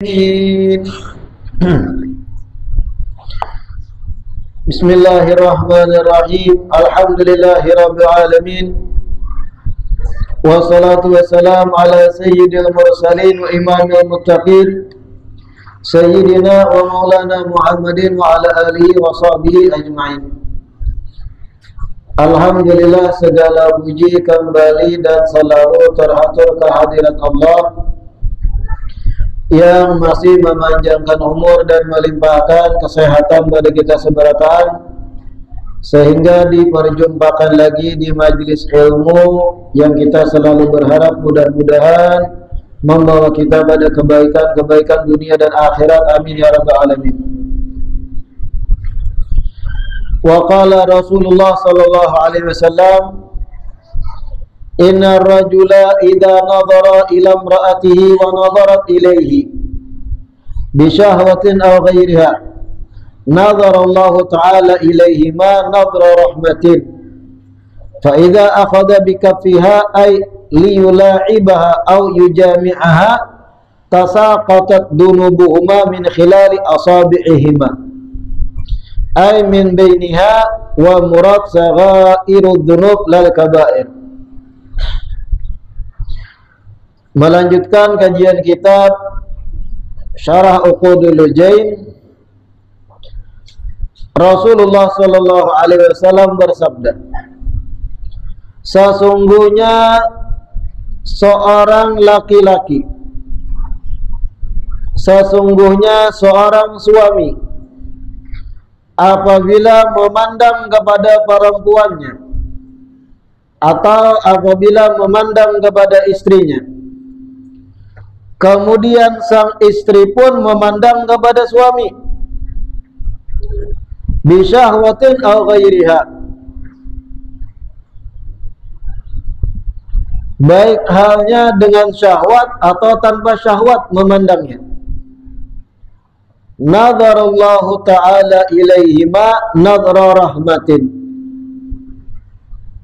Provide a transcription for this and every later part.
العالمين. بسم الله الرحمن الرحيم. الحمد لله رب العالمين، والصلاة والسلام على سيد المرسلين وإمام المتقين سيدنا ومولانا محمد وعلى آله وصحبه أجمعين. Alhamdulillah, segala puji kembali dan selalu teratur kehadirat Allah yang masih memanjangkan umur dan melimpahkan kesehatan pada kita seberatan, sehingga diperjumpakan lagi di majlis ilmu yang kita selalu berharap mudah-mudahan membawa kita pada kebaikan-kebaikan dunia dan akhirat. Amin ya rabbal alamin. Wa qala Rasulullah sallallahu alaihi wasallam, inna ar-rajula idza nadhara ila imra'atihi wa nadharat ilayhi bi syahwatin aw ghayriha nadhara Allah ta'ala ilayhi ma nadhara rahmatin fa idza akhadha bi kaffiha ay liyula'ibaha aw yujami'aha tasaqatat dunubuhuma min khilali asabi'ihima ay min bainiha wa murad sagha'irud dhunub lal kaba'ir. Melanjutkan kajian kitab Syarah Uqudul Jain, Rasulullah sallallahu alaihi wasallam bersabda, sesungguhnya seorang laki-laki, sesungguhnya seorang suami apabila memandang kepada perempuannya atau apabila memandang kepada istrinya, kemudian sang istri pun memandang kepada suami, bisyahwatin aw ghairiha, baik halnya dengan syahwat atau tanpa syahwat memandangnya, nadharallahu ta'ala ilaihima nadhra rahmatin,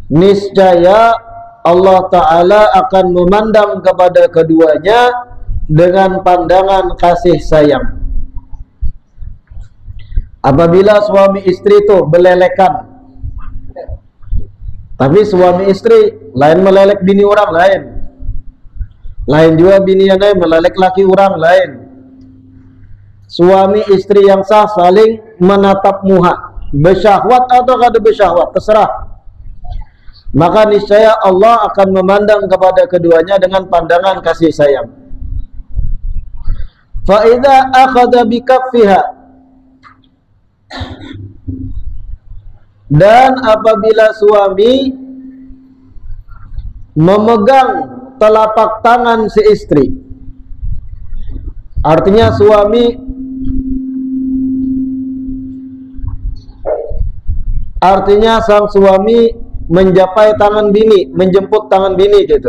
niscaya Allah Ta'ala akan memandang kepada keduanya dengan pandangan kasih sayang. Apabila suami istri itu belelekan, tapi suami istri lain melelek bini orang lain, lain juga bini yang lain melelek laki orang lain. Suami istri yang sah saling menatap muka, bersyahwat atau kada bersyahwat terserah, maka niscaya Allah akan memandang kepada keduanya dengan pandangan kasih sayang. Fa idza akhadha bi kaffiha, dan apabila suami memegang telapak tangan si istri, artinya sang suami menjapai tangan bini, menjemput tangan bini gitu.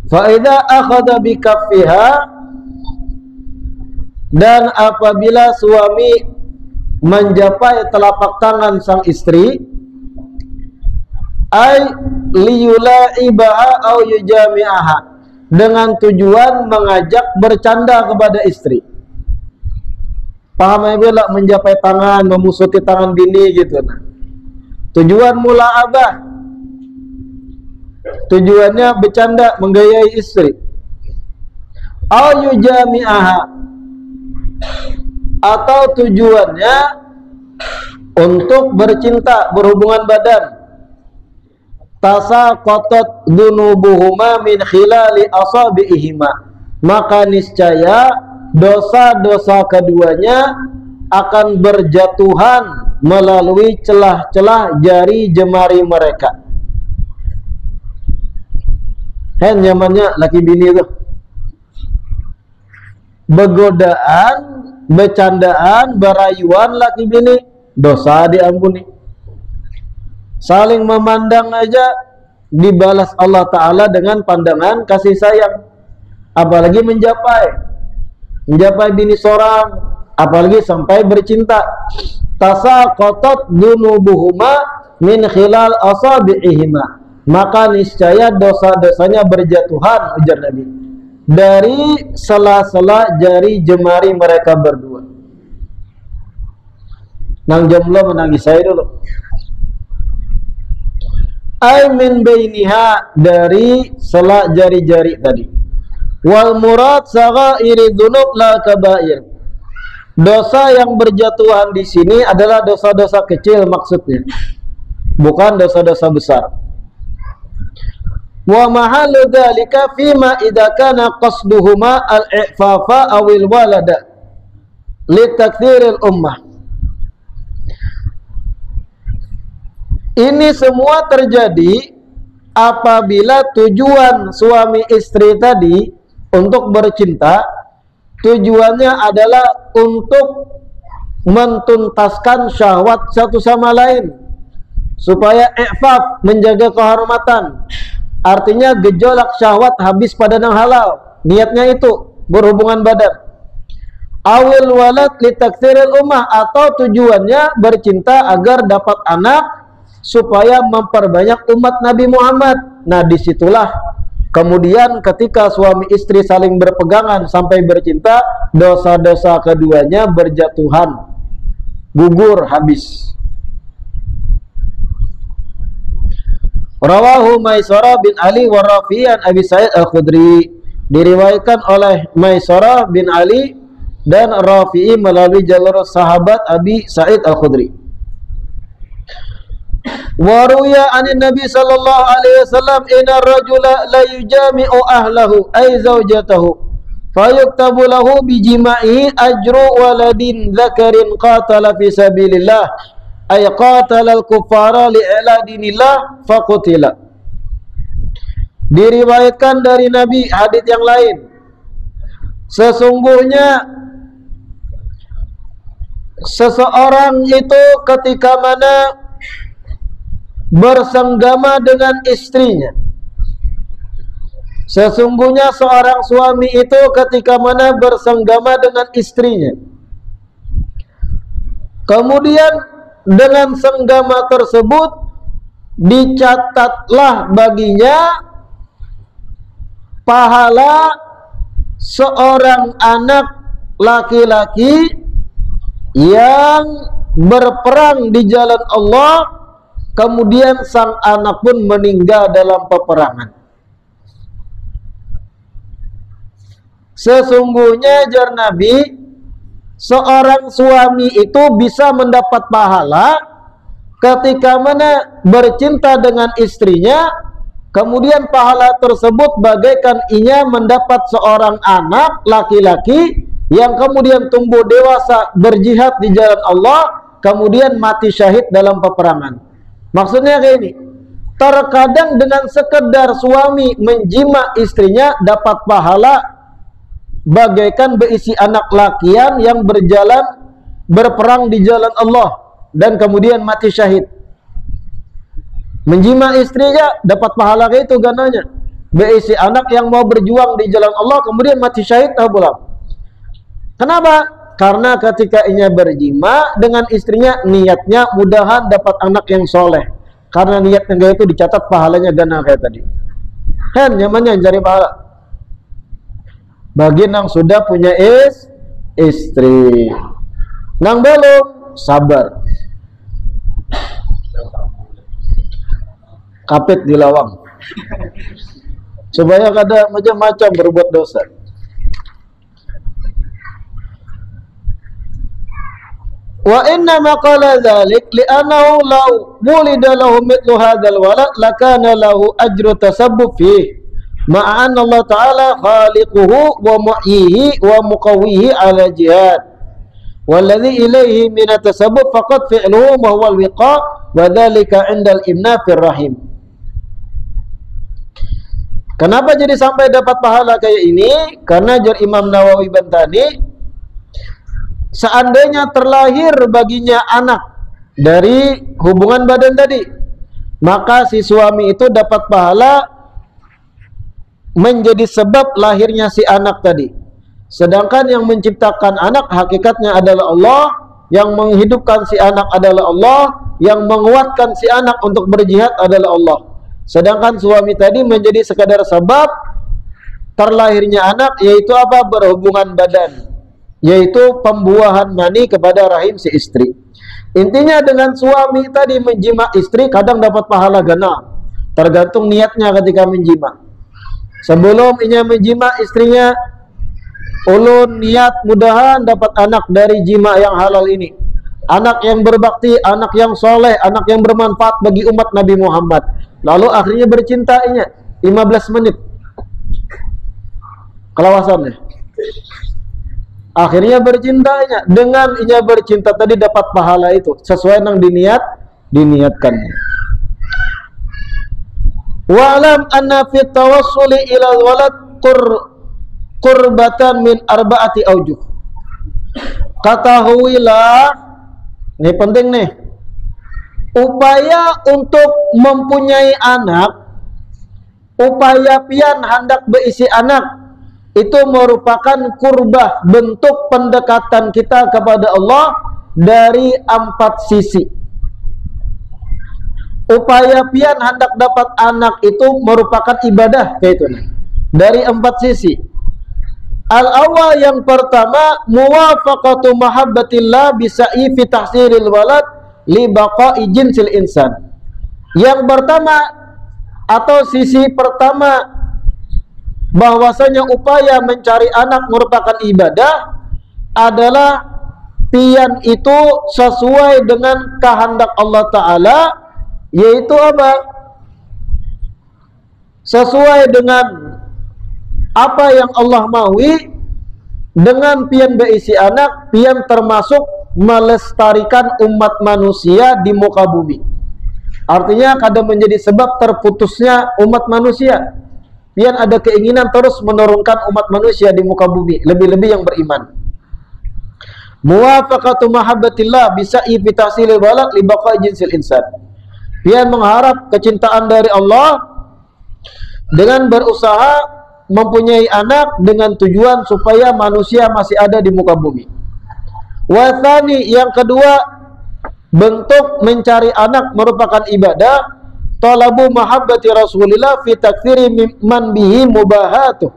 Fa idza akhadha bi kaffiha, dan apabila suami menjapai telapak tangan sang istri, ay liyula'ibaha aw yujami'aha, dengan tujuan mengajak bercanda kepada istri. Paham ya, bila menjapai tangan, memusuti tangan bini gitu. Nah, tujuan mula'abah, tujuannya bercanda, menggayai istri. Aw yujami'aha, atau tujuannya untuk bercinta, berhubungan badan. Tasaqatat dunubuhuma min khilali asabi'ihima, maka niscaya dosa-dosa keduanya akan berjatuhan melalui celah-celah jari jemari mereka. Nyamannya laki bini itu begodaan, bercandaan, berayuan laki bini, dosa diampuni. Saling memandang aja dibalas Allah Ta'ala dengan pandangan kasih sayang. Apalagi menjapai bini seorang, apalagi sampai bercinta. tasaqatat dunubuhuma min khilal asabi'ihima, maka niscaya dosa-dosanya berjatuhan, ujar Nabi, dari sela-sela jari jemari mereka berdua. Nang jomblo menangis saya dulu. Ay min bainiha, dari sela jari-jari tadi. Wal murad saghairi dzunub la kabair. Dosa yang berjatuhan di sini adalah dosa-dosa kecil maksudnya, bukan dosa-dosa besar. Wa mahallu dzalika fima idza kana qasduhuma al-i'fafa awil walada litakthiril ummah. Ini semua terjadi apabila tujuan suami istri tadi untuk bercinta, tujuannya adalah untuk mentuntaskan syahwat satu sama lain, supaya i'faf, menjaga kehormatan. Artinya gejolak syahwat habis pada yang halal, niatnya itu berhubungan badan. Awil walad litaktsiril ummah, atau tujuannya bercinta agar dapat anak supaya memperbanyak umat Nabi Muhammad. Nah, disitulah kemudian ketika suami istri saling berpegangan sampai bercinta, dosa-dosa keduanya berjatuhan, gugur, habis. Rawahu Maisarah bin Ali wa Rafi' an Abi Sa'id Al-Khudri. Diriwayatkan oleh Maisarah bin Ali dan Rafi'i melalui jalur sahabat Abi Sa'id Al-Khudri. Wa ruya 'an Nabi sallallahu alaihi wasallam inna rajula la yujami'u ahlahu ay zawjatahu fayuktabu lahu bi jima'ihi ajru waladin dzakarin qatala fi sabilillah ay qatala al-kuffara li'ila dinillah faqutila. Diriwayatkan dari Nabi hadits yang lain, sesungguhnya seseorang itu ketika mana bersenggama dengan istrinya, sesungguhnya seorang suami itu ketika mana bersenggama dengan istrinya, kemudian dengan senggama tersebut dicatatlah baginya pahala seorang anak laki-laki yang berperang di jalan Allah, kemudian sang anak pun meninggal dalam peperangan. Sesungguhnya jar Nabi, seorang suami itu bisa mendapat pahala ketika mana bercinta dengan istrinya, kemudian pahala tersebut bagaikan ia mendapat seorang anak laki-laki yang kemudian tumbuh dewasa berjihad di jalan Allah, kemudian mati syahid dalam peperangan. Maksudnya kayak ini, terkadang dengan sekedar suami menjima istrinya dapat pahala bagaikan berisi anak lakian yang berjalan berperang di jalan Allah dan kemudian mati syahid. Menjima istrinya dapat pahala kayak itu gananya. Berisi anak yang mau berjuang di jalan Allah kemudian mati syahid tak pula. Kenapa? Karena ketika ia berjima dengan istrinya, niatnya mudahan dapat anak yang soleh. Karena niatnya kayak itu dicatat pahalanya gana kayak tadi. Kan nyamannya cari pahala. Bagi yang sudah punya istri, nang belum sabar, kapit di lawang, supaya kada macam-macam berbuat dosa. Wa inna ma qala dzalik li'annahu law wulida lahu mithlu hadzal walad lakana lahu ajru tasabbub fihi ma'an Allah Ta'ala khaliquhu wa mu'yihi wa muqawwihi ala jihad walladhi ilayhi min at-tasabbub faqad fi'luhu wa huwa al-wiqa wa dhalika 'inda al-imna fir rahim. Kenapa jadi sampai dapat pahala kayak ini? Karena jar Imam Nawawi Bantani, seandainya terlahir baginya anak dari hubungan badan tadi, maka si suami itu dapat pahala menjadi sebab lahirnya si anak tadi. Sedangkan yang menciptakan anak hakikatnya adalah Allah, yang menghidupkan si anak adalah Allah, yang menguatkan si anak untuk berjihad adalah Allah. Sedangkan suami tadi menjadi sekadar sebab terlahirnya anak, yaitu apa? Berhubungan badan, yaitu pembuahan mani kepada rahim si istri. Intinya dengan suami tadi menjima istri kadang dapat pahala gana, tergantung niatnya ketika menjima. Sebelum ia menjima istrinya, ulun niat mudahan dapat anak dari jima yang halal ini, anak yang berbakti, anak yang soleh, anak yang bermanfaat bagi umat Nabi Muhammad. Lalu akhirnya bercintainya 15 menit kelawasannya. Akhirnya bercintanya. Dengan ia bercinta tadi dapat pahala itu sesuai yang diniatkannya. Wa'lam anna fi tawassuli ila walad qurbatan min arba'ati aujuh. Ketahuilah, ini penting nih, upaya untuk mempunyai anak, upaya pian hendak berisi anak, itu merupakan kurbah, bentuk pendekatan kita kepada Allah dari 4 sisi. Upaya pian hendak dapat anak itu merupakan ibadah, kayak itu nih, dari 4 sisi. Al-awwal, yang pertama, muwafaqatu mahabbatillah bisa'i fi tahsilil walad li baqa'i jinsil insan. Yang pertama atau sisi pertama, bahwasanya upaya mencari anak merupakan ibadah adalah pian itu sesuai dengan kehendak Allah Ta'ala, yaitu apa? Sesuai dengan apa yang Allah maui. Dengan pian berisi anak, pian termasuk melestarikan umat manusia di muka bumi. Artinya kadang menjadi sebab terputusnya umat manusia. Pian ada keinginan terus menurunkan umat manusia di muka bumi, lebih-lebih yang beriman. Muwafaqatu mahabbatillah bisa'i fi tahsilil walad li baqa'i jinsil insan. Pian mengharap kecintaan dari Allah dengan berusaha mempunyai anak dengan tujuan supaya manusia masih ada di muka bumi. Wathani, yang kedua, bentuk mencari anak merupakan ibadah, talabu mahabbati Rasulillah fi taktsiri man bihi mubahatuh.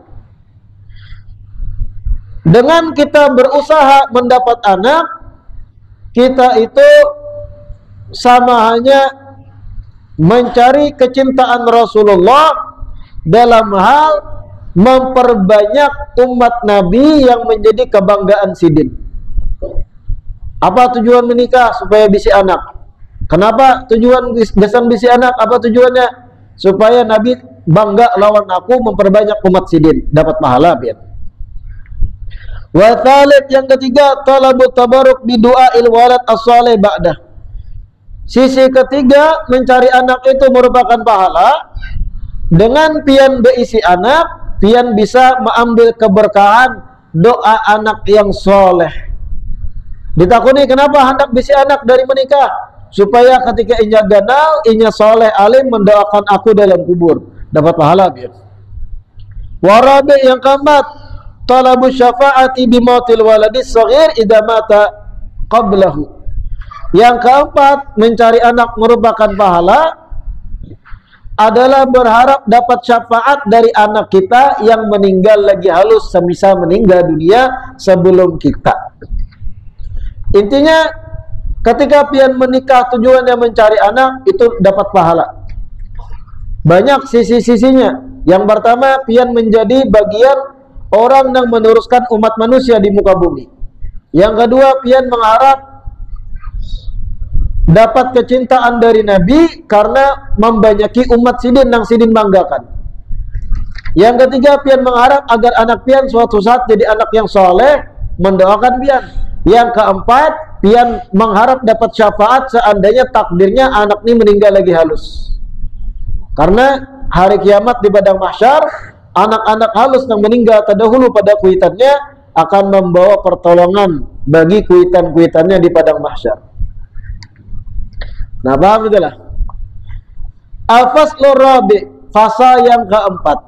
Dengan kita berusaha mendapat anak, kita itu sama hanya mencari kecintaan Rasulullah dalam hal memperbanyak umat Nabi yang menjadi kebanggaan sidin. Apa tujuan menikah? Supaya bisi anak. Kenapa tujuan gesan bisi anak? Apa tujuannya? Supaya Nabi bangga lawan aku, memperbanyak umat sidin, dapat pahala pian. Wa thalith, yang ketiga, talabu tabarruk bi du'ail walad as-salih ba'dah. Sisi ketiga, mencari anak itu merupakan pahala. Dengan pian berisi anak, pian bisa mengambil keberkahan doa anak yang soleh. Ditakuni kenapa hendak bisi anak dari menikah? Supaya ketika inya ganal, inya soleh alim mendoakan aku dalam kubur, dapat pahala pian. Warabi, yang keempat, talabu syafa'ati bimautil waladis saghir idza mata qablahu. Yang keempat, mencari anak merupakan pahala adalah berharap dapat syafaat dari anak kita yang meninggal lagi halus, semisal meninggal dunia sebelum kita. Intinya ketika pian menikah tujuannya mencari anak, itu dapat pahala. Banyak sisi-sisinya. Yang pertama, pian menjadi bagian orang yang meneruskan umat manusia di muka bumi. Yang kedua, pian mengharap dapat kecintaan dari Nabi karena membanyaki umat sidin yang sidin banggakan. Yang ketiga, pian mengharap agar anak pian suatu saat jadi anak yang soleh, mendoakan pian. Yang keempat, pian mengharap dapat syafaat seandainya takdirnya anak ini meninggal lagi halus. Karena hari kiamat di padang mahsyar, anak-anak halus yang meninggal terdahulu pada kuitannya akan membawa pertolongan bagi kuitan-kuitannya di padang mahsyar. Nah, paham itulah. Al-faslur rabi', fasa yang keempat.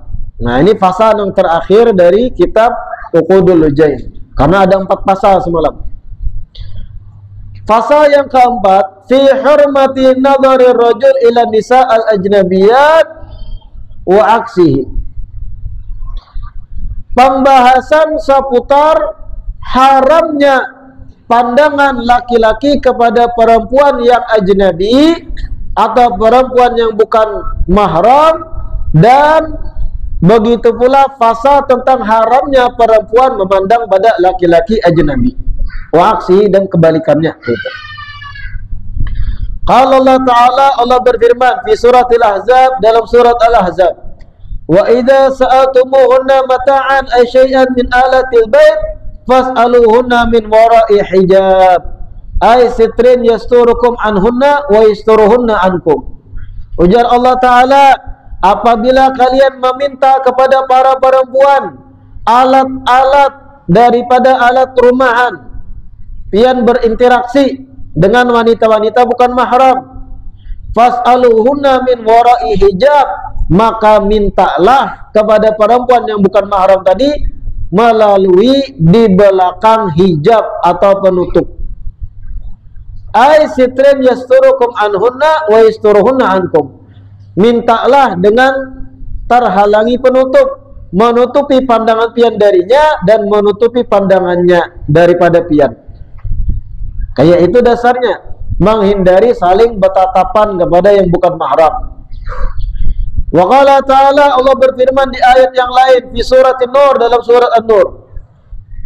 Nah, ini fasa yang terakhir dari kitab Uqudul Lujain. Karena ada 4 pasal semalam. Fasa yang keempat, fi hurmati nadhari rajul ila nisa al-ajnabiyat wa aksihi. Pembahasan seputar haramnya pandangan laki-laki kepada perempuan yang ajnabi atau perempuan yang bukan mahram, dan begitu pula fasa tentang haramnya perempuan memandang pada laki-laki ajnabi wa aksi dan kebalikannya. Qala Allah Ta'ala, Allah berfirman fi suratil Ahzab, dalam surat Al-Ahzab, wa idza sa'atumuhunna mata'an ay syai'an min alatil bait fas'aluhunna min wara'i hijab ay sitrin yasturukum anhunna wa yasturuhunna ankum. Ujar Allah Ta'ala, apabila kalian meminta kepada para perempuan alat-alat daripada alat rumahan, pian berinteraksi dengan wanita-wanita bukan mahram, fas'aluhunna min wara'i hijab, maka mintalah kepada perempuan yang bukan mahram tadi melalui di belakang hijab atau penutup. Ai sitrin yasturukum anhunna wa yasturuhunna ankum. Mintalah dengan terhalangi penutup, menutupi pandangan pian darinya dan menutupi pandangannya daripada pian. Kayak itu dasarnya, menghindari saling bertatapan kepada yang bukan mahram. Wa qala ta'ala, Allah berfirman di ayat yang lain fi surat An-Nur, dalam surat An-Nur,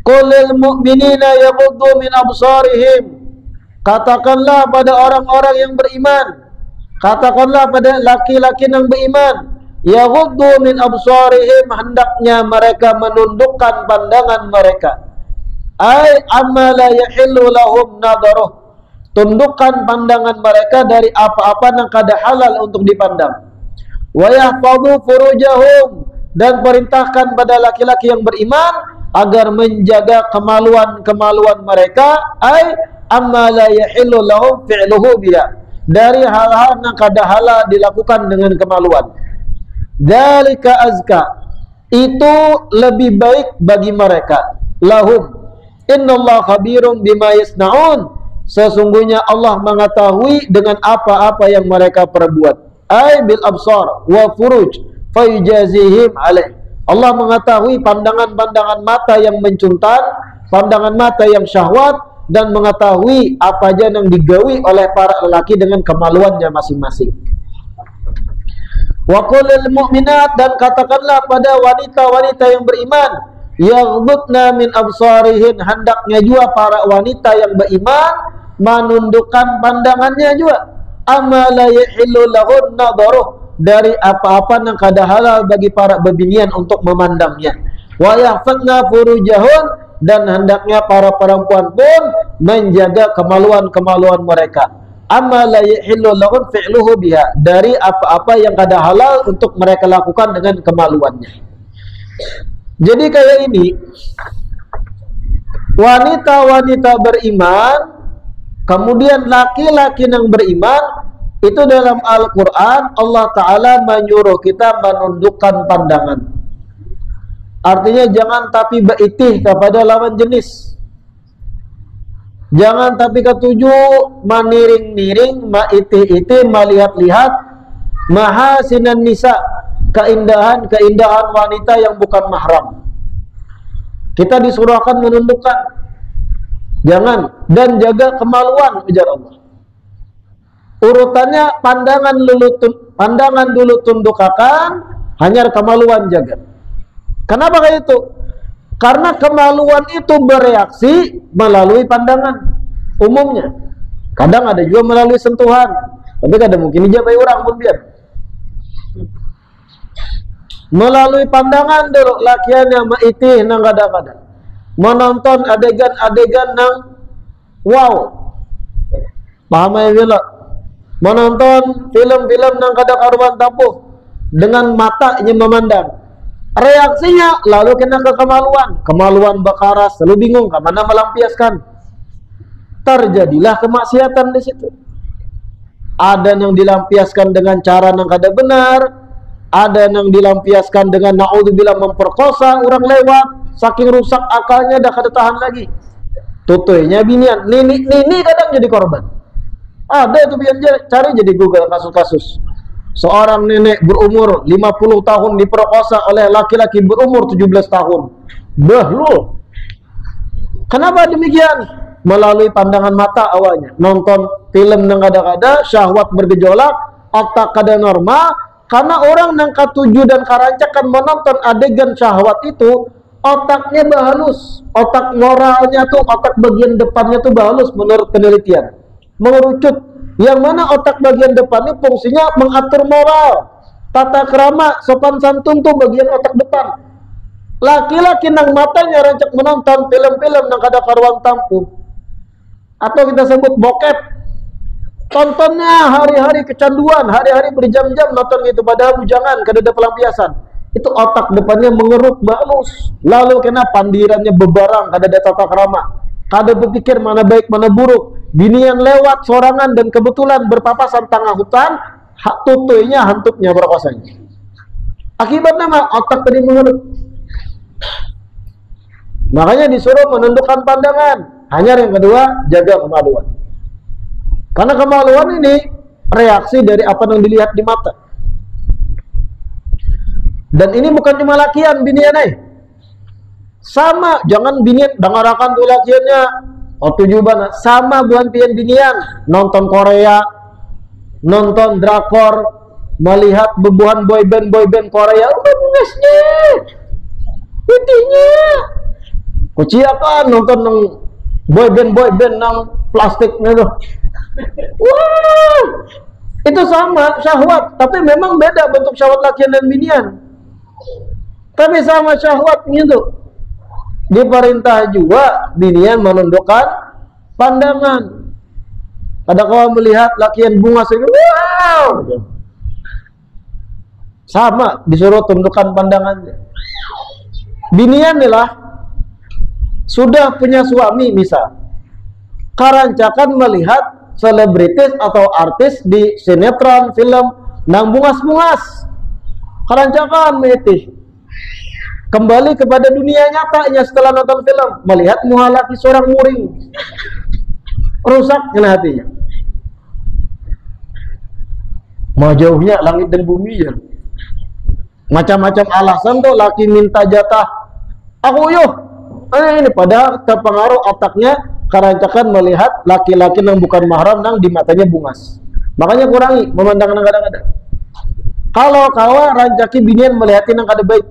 qul lil mu'minina yaghuddu min absarihim, katakanlah pada orang-orang yang beriman, katakanlah pada laki-laki yang beriman, yaghuddu min absarihim, hendaknya mereka menundukkan pandangan mereka, ay amma la yahillu lahum nadaruh, tundukkan pandangan mereka dari apa-apa yang kada halal untuk dipandang. Wa yahfadhu furujahum, dan perintahkan pada laki-laki yang beriman agar menjaga kemaluan-kemaluan mereka, ay amma la yahillu lahum fi'luhu biha, dari hal-hal yang kada halal dilakukan dengan kemaluan. Dzalika azka, itu lebih baik bagi mereka, lahum. Innallaha khabirum bima yasnaun, sesungguhnya Allah mengetahui dengan apa-apa yang mereka perbuat. Ay bil absar wa furuj fayujazihim alaih. Allah mengetahui pandangan-pandangan mata yang mencuntan, pandangan mata yang syahwat, dan mengetahui apa aja yang digawi oleh para lelaki dengan kemaluannya masing-masing. Wa qul lil mu'minat, dan katakanlah pada wanita-wanita yang beriman, yaghdudna min absarihin, hendaknya juga para wanita yang beriman menundukkan pandangannya juga, amma la yahillu lahun nadaruh, dari apa-apa yang kada halal bagi para bebinian untuk memandangnya. Wa yahfadna furujahun, dan hendaknya para perempuan pun menjaga kemaluan-kemaluan mereka, amma la yahillu lahun fi'luhu biha, dari apa-apa yang kada halal untuk mereka lakukan dengan kemaluannya. Jadi kayak ini, wanita-wanita beriman, kemudian laki-laki yang beriman, itu dalam Al-Quran Allah Ta'ala menyuruh kita menundukkan pandangan. Artinya jangan tapi beitih kepada lawan jenis, jangan tapi ketuju maniring-niring, maitih-itih, melihat-lihat mahasinan nisa, keindahan-keindahan wanita yang bukan mahram. Kita disuruh akan menundukkan, jangan, dan jaga kemaluan, ujar Allah. Urutannya pandangan dulu tundukakan, hanya kemaluan jaga. Kenapa kayak itu? Karena kemaluan itu bereaksi melalui pandangan umumnya. Kadang ada juga melalui sentuhan, tapi kadang mungkin dijabai orang pun biar. Melalui pandangan dulu lakiannya maitih nang kadang-kadang menonton adegan-adegan nang wow, paham ya bila menonton film-film nang kadang karuan tampuh dengan matanya memandang, reaksinya lalu kena ke kemaluan bakaras, selalu bingung kemana melampiaskan, terjadilah kemaksiatan di situ. Ada yang dilampiaskan dengan cara yang kada benar, ada yang dilampiaskan dengan naudzubillah memperkosa orang lewat, saking rusak akalnya dah kada tahan lagi. tutuinya binian, nini kadang jadi korban. Ada itu biar cari jadi Google kasus-kasus. Seorang nenek berumur 50 tahun diperkosa oleh laki-laki berumur 17 tahun. Behlul. Kenapa demikian? Melalui pandangan mata awalnya. Nonton film yang kada-kada, syahwat bergejolak, otak kada normal. Karena orang yang katuju dan karancakan menonton adegan syahwat itu, otaknya bahalus. Otak moralnya tuh, otak bagian depannya tuh bahalus menurut penelitian. Mengerucut. Yang mana otak bagian depannya fungsinya mengatur moral, tata krama, sopan santun tuh bagian otak depan. Laki-laki nang matanya rancak menonton film-film nang kada karuan tampu, atau kita sebut bokep. Tontonnya hari-hari kecanduan, hari-hari berjam-jam nonton itu, padahal bujangan, kada ada pelampiasan. Itu otak depannya mengeruk bagus. Lalu kena pandirannya bebarang, kada ada tata krama, kada berpikir mana baik mana buruk. Binian lewat sorangan dan kebetulan berpapasan tengah hutan, hak tutuinya hantuknya berkosanya. Akibatnya otak tadi mengeruk. Makanya disuruh menundukkan pandangan. Hanya yang kedua, jaga kemaluan. Karena kemaluan ini reaksi dari apa yang dilihat di mata. Dan ini bukan cuma lakian binian sama, jangan binian dengarakan tuh lakiannya. Tujuan sama buan pian binian nonton Korea, nonton drakor, melihat bebuhan boyband Korea, bagusnya, intinya kuci apa nonton nang boyband nang plastiknya tuh. Wah, itu sama syahwat, tapi memang beda bentuk syahwat lakian dan binian. Tapi sama syahwatnya tuh. Diperintah juga binian menundukkan pandangan. Ada kau melihat lakian bunga segini, wow, sama disuruh tundukkan pandangannya. Binian inilah sudah punya suami misal, karancakan melihat selebritis atau artis di sinetron, film, nang bungas-bungas, karancakan metih. Kembali kepada dunia nyatanya setelah nonton film, melihat muka laki seorang muring, rusak kena hatinya. Mau jauhnya langit dan bumi ya. Macam-macam alasan tuh laki minta jatah. Aku yuk, ini padahal terpengaruh otaknya karancakan melihat laki-laki yang bukan mahram nang di matanya bungas. Makanya kurangi memandang nang kadang-kadang. Kalau kawa rancaki binian melihatin nang kada baik,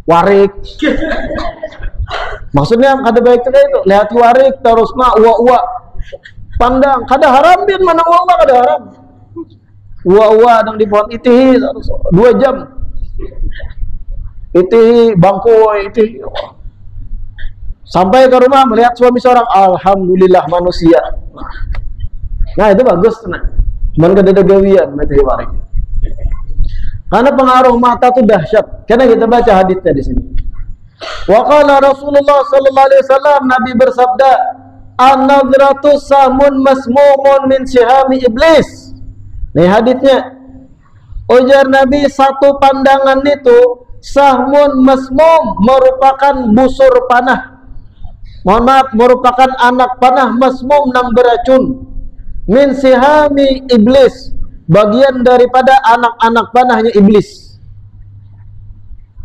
warik. Maksudnya kada baik itu lihat warik terus mah uwa pandang kada haram bin mana uwa kada haram. Uwa nang di pohon itihi 2 jam. Itihi bangku itihi. Sampai ke rumah melihat suami seorang, alhamdulillah manusia. Nah, itu bagus nah. Man kada ada gawian itihi warik. Karena pengaruh mata itu dahsyat. Karena kita baca hadisnya di sini. Wa qala Rasulullah sallallahu alaihi wasallam, Nabi bersabda, "An-nadratu sahmun masmumun min sihami iblis." Nih hadisnya. Ujar Nabi, satu pandangan itu sahmun masmum, merupakan busur panah. Mohon maaf, merupakan anak panah masmum nang beracun. Min sihami iblis, bagian daripada anak-anak panahnya iblis.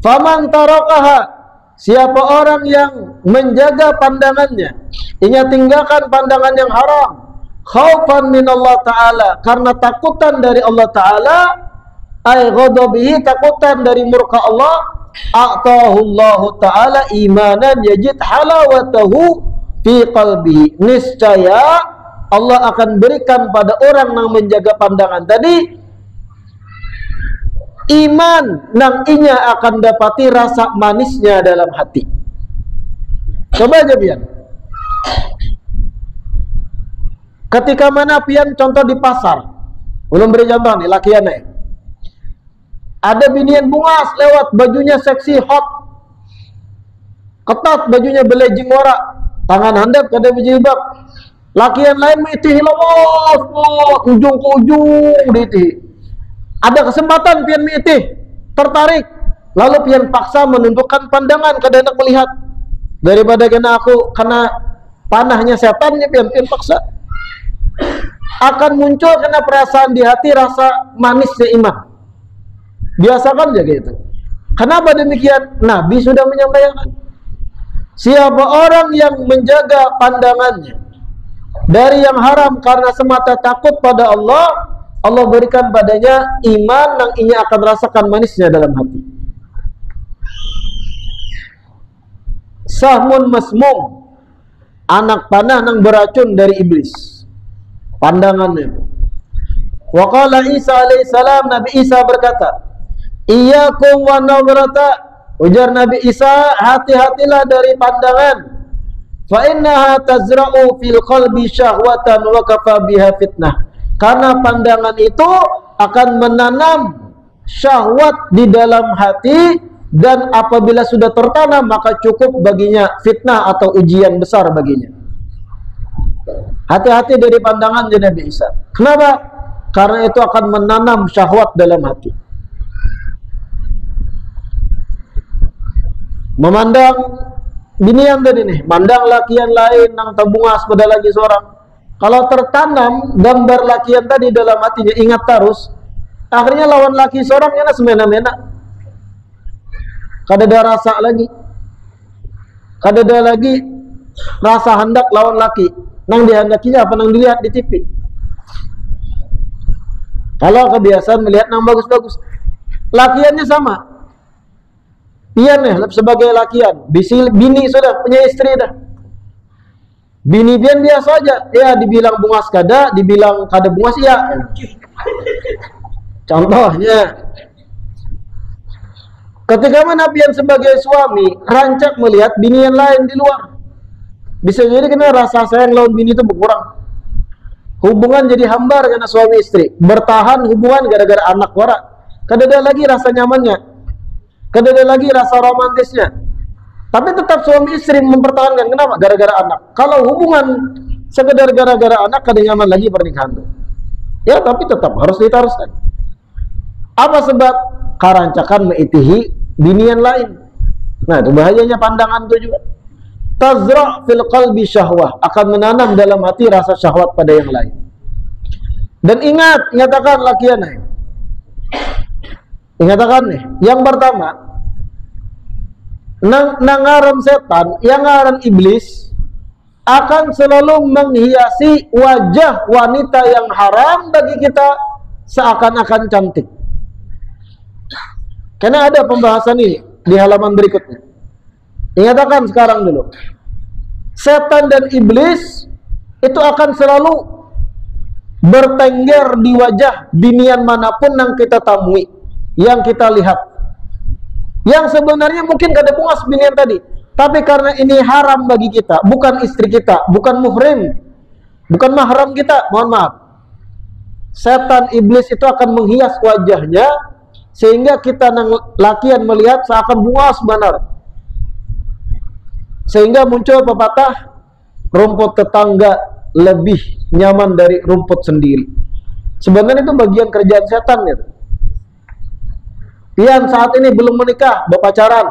Faman tarakaha, siapa orang yang menjaga pandangannya, ia tinggalkan pandangan yang haram, khaufan min Allah Ta'ala, karena takutan dari Allah Ta'ala, ay ghadabihi, takutan dari murka Allah, a'tahu Allah Ta'ala imanan yajid halawatahu fi qalbihi. Niscaya Allah akan berikan pada orang yang menjaga pandangan tadi iman nang inya akan dapati rasa manisnya dalam hati. Coba aja pian. Ketika mana pian contoh di pasar, belum beri contoh nih lakiannya. Ada binian bungas lewat, bajunya seksi hot, ketat bajunya belejing wara, tangan handap kada berjilbab. Lakian lain mitih lawas, ujung ke ujung ditih. Ada kesempatan pian mitih, tertarik, lalu pian paksa menundukkan pandangan kada hendak melihat. Daripada kena aku kena panahnya setannya pian paksa. Akan muncul karena perasaan di hati rasa manisnya iman. Biasakan jaga itu. Kenapa demikian? Nabi sudah menyampaikan. Siapa orang yang menjaga pandangannya dari yang haram karena semata takut pada Allah, Allah berikan padanya iman yang ia akan rasakan manisnya dalam hati. Sahmun masmum, anak panah yang beracun dari iblis. Pandangannya. Wa qala Isa alaihissalam, Nabi Isa berkata, iyyakum wa nadrata, ujar Nabi Isa, hati-hatilah dari pandangan. Fa innaha tazra'u fil qalbi syahwatan wa kafa biha fitnah. Karena pandangan itu akan menanam syahwat di dalam hati, dan apabila sudah tertanam maka cukup baginya fitnah atau ujian besar baginya. Hati-hati dari pandangan Nabi Isa. Kenapa? Karena itu akan menanam syahwat dalam hati. Memandang binian tadi nih, mandang lakian lain nang tabungas pada lagi seorang. Kalau tertanam gambar lakian tadi dalam hatinya, ingat terus, akhirnya lawan laki seorang yana semena-mena. Kada ada rasa lagi, kada ada lagi rasa hendak lawan laki. Nang dihendakinya apa nang dilihat di TV. Kalau kebiasaan melihat nang bagus-bagus, lakiannya sama. Pian nih sebagai lakian, bini sudah punya istri dah. Bini pian biasa aja, ya dibilang bungas kada, dibilang kada bungas ya. Contohnya, ketika mana pian sebagai suami rancak melihat bini yang lain di luar, bisa jadi kena rasa sayang lawan bini itu berkurang. Hubungan jadi hambar karena suami istri, bertahan hubungan gara-gara anak wara. Kada ada lagi rasa nyamannya, kada ada lagi rasa romantisnya. Tapi tetap suami istri mempertahankan. Kenapa? Gara-gara anak. Kalau hubungan sekedar gara-gara anak, kada nyaman lagi pernikahan itu. Ya, tapi tetap harus diteruskan. Apa sebab? Karancakan meitihi binian lain. Nah, itu bahayanya pandangan itu juga. Tazra' fil qalbi syahwah, akan menanam dalam hati rasa syahwat pada yang lain. Dan ingat, nyatakan lakian nih. Ingatakan nih, yang pertama, nangaran setan, yang ngaran iblis akan selalu menghiasi wajah wanita yang haram bagi kita seakan-akan cantik. Karena ada pembahasan ini di halaman berikutnya. Ingatakan sekarang dulu, setan dan iblis itu akan selalu bertengger di wajah binian manapun yang kita temui, yang kita lihat, yang sebenarnya mungkin kada puas binian tadi, tapi karena ini haram bagi kita, bukan istri kita, bukan muhrim, bukan mahram kita, mohon maaf, setan iblis itu akan menghias wajahnya sehingga kita lakian melihat seakan puas benar, sehingga muncul pepatah, rumput tetangga lebih nyaman dari rumput sendiri. Sebenarnya itu bagian kerjaan setan ya. Pian saat ini belum menikah, berpacaran,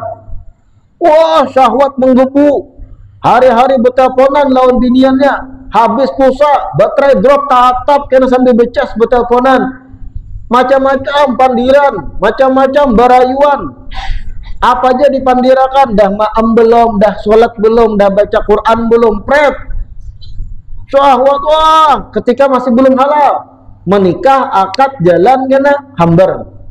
wah syahwat menggebu, hari-hari beteleponan lawan biniannya, habis pulsa, baterai drop tatap kena sambil becas beteleponan, macam-macam pandiran, macam-macam barayuan, apa aja dipandirakan, dah ma'am belum, dah sholat belum, dah baca Quran belum, pret syahwat. Wah, ketika masih belum halal, menikah, akad, jalan kena hambar.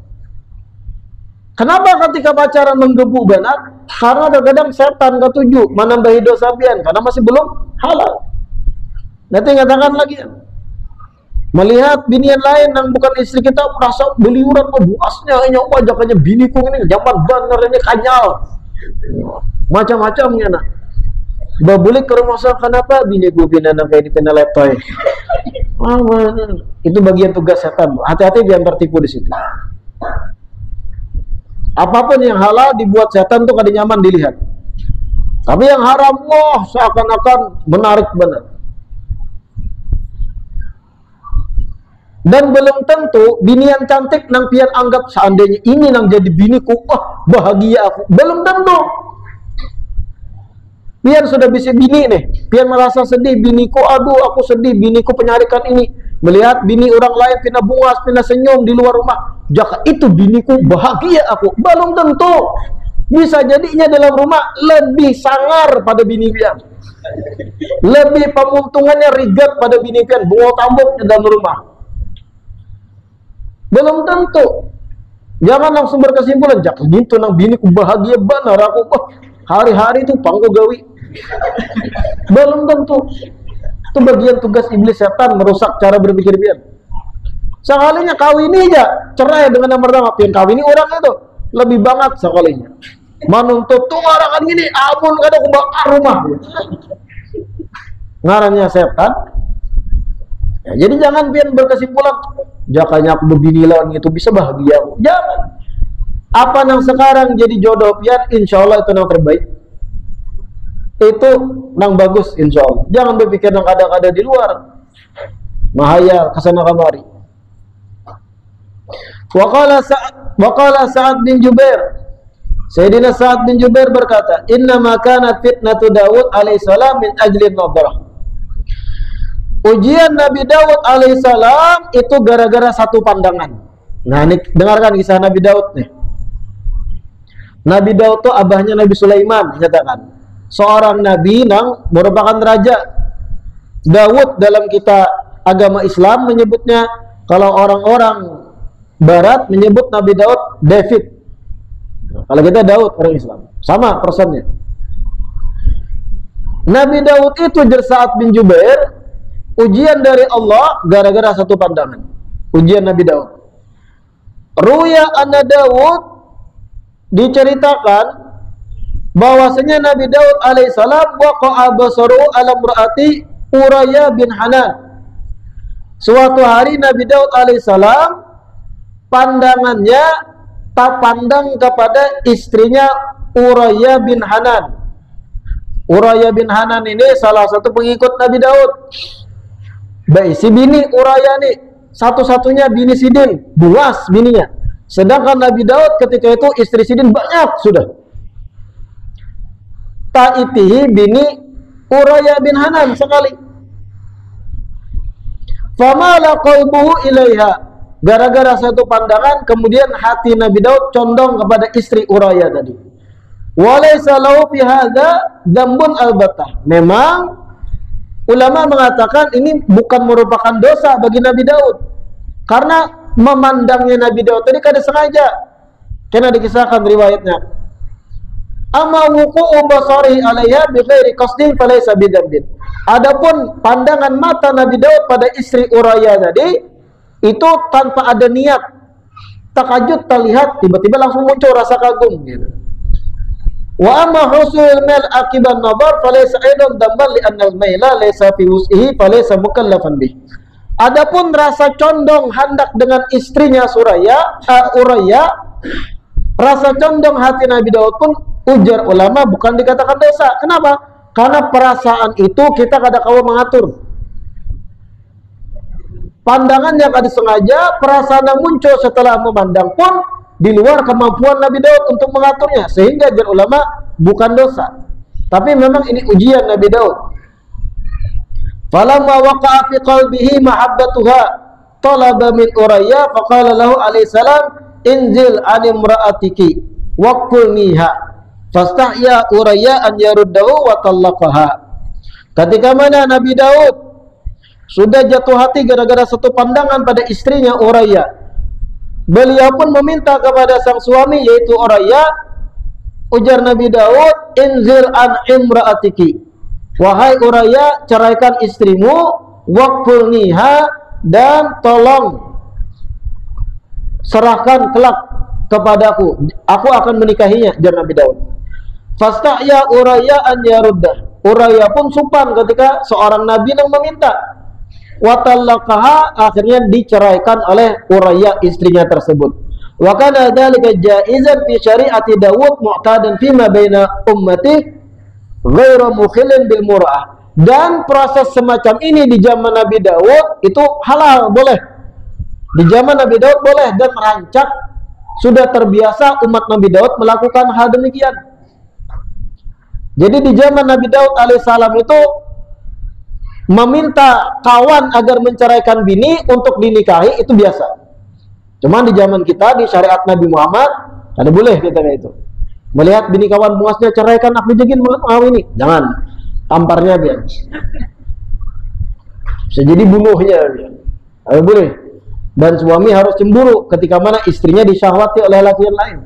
Kenapa ketika pacaran menggebu benar? Karena kadang-kadang setan ketujuh menambahi dosa pian karena masih belum halal. Nanti ngatakan lagi, melihat binian lain yang bukan istri kita, merasa beliuran, buasnya hanya wajaknya biniku ini zaman bener ini kanyal, macam-macamnya nak. Babulik ke rumah saya, kenapa biniku binanang kayak di tenda letoy? Itu bagian tugas setan. Hati-hati jangan tertipu di situ. Apapun yang halal dibuat setan tuh kada nyaman dilihat. Tapi yang haram, wah seakan-akan menarik benar. Dan belum tentu binian cantik nang pian anggap seandainya ini nang jadi biniku, wah bahagia aku. Belum tentu. Pian sudah bisa bini nih, pian merasa sedih, biniku, aduh aku sedih, biniku penyarikan ini. Melihat bini orang lain pina bungas, pina senyum di luar rumah, jaka itu biniku bahagia aku. Belum tentu. Bisa jadinya dalam rumah lebih sangar pada bini pian. Lebih pemuntungannya rigat pada bini pian, bunga tambuk di dalam rumah. Belum tentu. Jangan langsung berkesimpulan, jaka gitu nang biniku bahagia benar aku. Hari-hari itu pangku gawi. Belum tentu. Itu bagian tugas iblis setan merusak cara berpikir pian. Sekalinya kawin aja cerai dengan yang pertama, pian kawin orang itu lebih banget sekalinya. Menuntut tuh orang kan gini, ampun kada aku bakar rumah. Ngarannya setan. Ya, jadi jangan pian berkesimpulan, jakanya aku begini lawan itu bisa bahagia aku. Jangan. Apa yang sekarang jadi jodoh pian, insya Allah itu yang terbaik. Itu nang bagus insya Allah. Jangan berpikir nang ada-ada di luar, mahayal kesana kamari. Waqala Sa'ad bin Jubair, Sayyidina Sa'ad bin Jubair berkata, inna ma kanat fitnatu Daud alaihissalam min ajli nadrah. Ujian Nabi Daud alaihissalam itu gara-gara satu pandangan. Nah ini dengarkan kisah Nabi Daud nih. Nabi Daud itu abahnya Nabi Sulaiman, nyatakan seorang nabi yang merupakan raja. Daud dalam kita agama Islam menyebutnya, kalau orang-orang barat menyebut Nabi Daud David. Kalau kita Daud orang Islam, sama persennya. Nabi Daud itu Sa'ad bin Jubair, ujian dari Allah gara-gara satu pandangan. Ujian Nabi Daud. Ruya anna Daud, diceritakan bahwasanya Nabi Daud alaihissalam waqa'a basaru ala imraati Uraya bin Hanan. Suatu hari Nabi Daud alaihissalam pandangannya tak pandang kepada istrinya Uraya bin Hanan. Uraya bin Hanan ini salah satu pengikut Nabi Daud. Baik, si bini Uraya nih satu-satunya bini Sidin, buas bininya. Sedangkan Nabi Daud ketika itu istri Sidin banyak sudah. Ta'itihi bini Uraya bin Hanan sekali. Famala qalbuhu ilaiha. Gara-gara satu pandangan, kemudian hati Nabi Daud condong kepada istri Uraya tadi. Walaysa lahu fi hadza dzambun albatah. Memang ulama mengatakan ini bukan merupakan dosa bagi Nabi Daud. Karena memandangnya Nabi Daud tadi kada sengaja. Karena dikisahkan riwayatnya. Amma wuqu'u basari 'alaiha bi ghairi qasdin falaysa bidzambin. Adapun pandangan mata Nabi Daud pada istri Uraya tadi itu tanpa ada niat, takajud terlihat tiba-tiba langsung muncul rasa kagum gitu. Wa amma husul mal akiban nadar falaysa aidan damban li anna al-maila laysa fi wus'ihi falaysa mukallafan bih. Adapun rasa condong hendak dengan istrinya Uraya, rasa condong hati Nabi Daud pun ujar ulama bukan dikatakan dosa. Kenapa? Karena perasaan itu kita kada kawa mengatur. Pandangannya kada sengaja, perasaan yang muncul setelah memandang pun di luar kemampuan Nabi Daud untuk mengaturnya, sehingga ujar ulama bukan dosa. Tapi memang ini ujian Nabi Daud. Falamma waqa'a fi qalbihi mahabbatuha talaba min Uraya faqala lahu alaihi salam inzil an imra'atiki waqulniha fastahya Uraya an yaruddahu wa talaqaha. Ketika mana Nabi Daud sudah jatuh hati gara-gara satu pandangan pada istrinya Uraya, beliau pun meminta kepada sang suami yaitu Uraya. Ujar Nabi Daud, inzil an imra'atiki, wahai Uraya, ceraikan istrimu, waqfulniha, dan tolong serahkan kelak kepadaku, aku akan menikahinya, ujar Nabi Daud. Fastahya Uraya an yaruddah. Uraya pun supan ketika seorang nabi yang meminta. Wa talaqaha, akhirnya diceraikan oleh Uraya istrinya tersebut. Wa kana dzalika jaizan fi syari'ati Daud mu'tadan fi ma baina ummati ghairu mukhillin bil mur'ah. Dan proses semacam ini di zaman Nabi Daud itu halal, boleh. Di zaman Nabi Daud boleh, dan rancak sudah terbiasa umat Nabi Daud melakukan hal demikian. Jadi di zaman Nabi Daud alaihissalam itu meminta kawan agar menceraikan bini untuk dinikahi itu biasa. Cuman di zaman kita, di syariat Nabi Muhammad, ada boleh kita kayak itu. Melihat bini kawan puasnya, ceraikan, aku jegin mau ini. Jangan, tamparnya dia. Bisa jadi bunuhnya dia. Ada boleh. Dan suami harus cemburu ketika mana istrinya disyahwati oleh laki yang lain.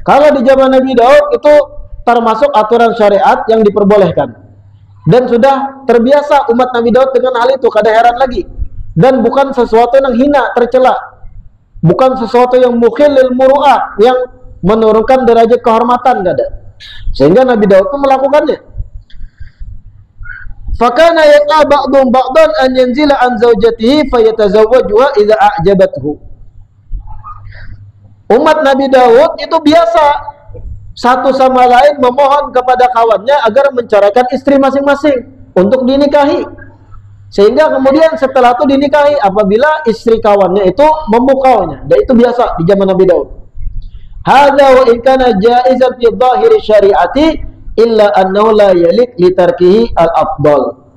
Kalau di zaman Nabi Daud itu termasuk aturan syariat yang diperbolehkan. Dan sudah terbiasa umat Nabi Daud dengan hal itu, kada heran lagi. Dan bukan sesuatu yang hina, tercela. Bukan sesuatu yang mukhilil muru'ah, yang menurunkan derajat kehormatan, kada. Sehingga Nabi Daud itu melakukannya. Fakana yaqa ba'dhum ba'dan an yanzila an zawjatihi fayatazawwajuha idza a'jabathu. Umat Nabi Daud itu biasa satu sama lain memohon kepada kawannya agar menceraikan istri masing-masing untuk dinikahi. Sehingga kemudian setelah itu dinikahi apabila istri kawannya itu memukaunya. Dan itu biasa di zaman Nabi Daud. Hadza wa in kana jaizan fi dhahiri syariati illa annahu la yalik li tarkihi al-afdal.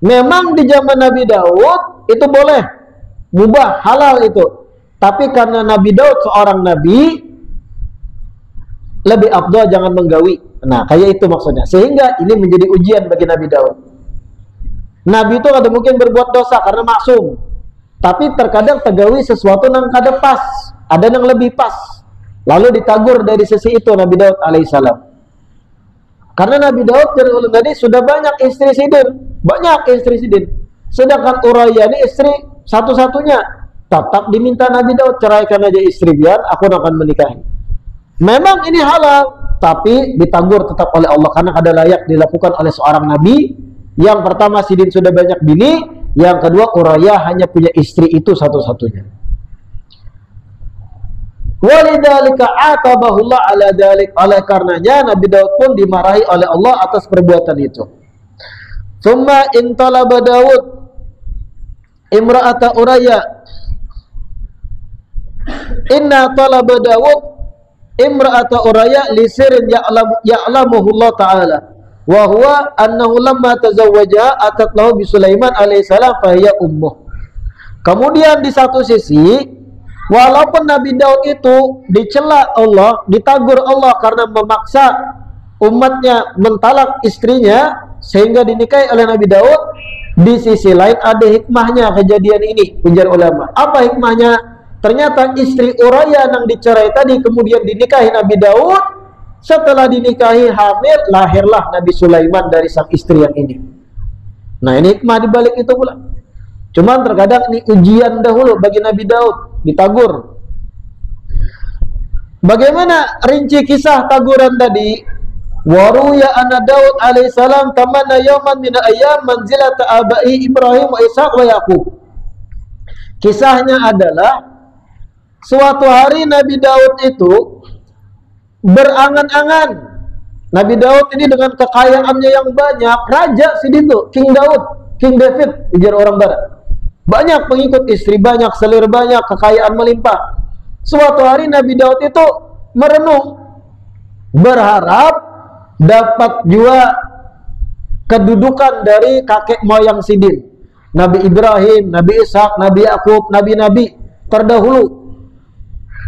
Memang di zaman Nabi Daud itu boleh, mubah, halal itu. Tapi karena Nabi Daud seorang nabi, lebih afdal jangan menggawi. Nah, kayak itu maksudnya. Sehingga ini menjadi ujian bagi Nabi Daud. Nabi itu ada mungkin berbuat dosa karena maksum. Tapi terkadang tergawi sesuatu yang kada pas, ada yang lebih pas. Lalu ditagur dari sisi itu Nabi Daud alaihissalam. Karena Nabi Daud dari ulun tadi sudah banyak istri sidin, banyak istri sidin. Sedangkan Uraya ini istri satu-satunya. Tetap diminta Nabi Daud, ceraikan aja istri biar aku akan menikahi. Memang ini halal, tapi ditagur tetap oleh Allah karena ada layak dilakukan oleh seorang nabi. Yang pertama sidin sudah banyak bini, yang kedua Uraya hanya punya istri itu satu-satunya. Walidzalika atabahullah ala dzalik, oleh karenanya Nabi Daud pun dimarahi oleh Allah atas perbuatan itu. Tsumma intalaba Daud imra'ata Uraya. Inna talaba Daud imra'ata Uraya li sirrin ya'lamuhu Allah ta'ala. Wa huwa annahu lamma tazawwaja atat lahu bi Sulaiman alaihissalam fa hiya ummuh. Kemudian di satu sisi, walaupun Nabi Daud itu dicela Allah, ditagur Allah karena memaksa umatnya mentalak istrinya sehingga dinikahi oleh Nabi Daud, di sisi lain ada hikmahnya kejadian ini, ujar ulama. Apa hikmahnya? Ternyata istri Uraya yang dicerai tadi kemudian dinikahi Nabi Daud. Setelah dinikahi hamil, lahirlah Nabi Sulaiman dari sang istri yang ini. Nah, ini hikmah dibalik itu pula. Cuman terkadang ini ujian dahulu bagi Nabi Daud, ditagur. Bagaimana rinci kisah taguran tadi? Waruya anna Daud alaihissalam tamanna yawman min ayyam manzilata abai Ibrahim wa Ishaq wa Yaqub. Kisahnya adalah suatu hari Nabi Daud itu berangan-angan. Nabi Daud ini dengan kekayaannya yang banyak, raja situ, King Daud, King David, ujar orang barat. Banyak pengikut, istri banyak, selir banyak, kekayaan melimpah. Suatu hari Nabi Daud itu merenung, berharap dapat juga kedudukan dari kakek moyang sidin, Nabi Ibrahim, Nabi Ishak, Nabi Yaqub, nabi-nabi terdahulu.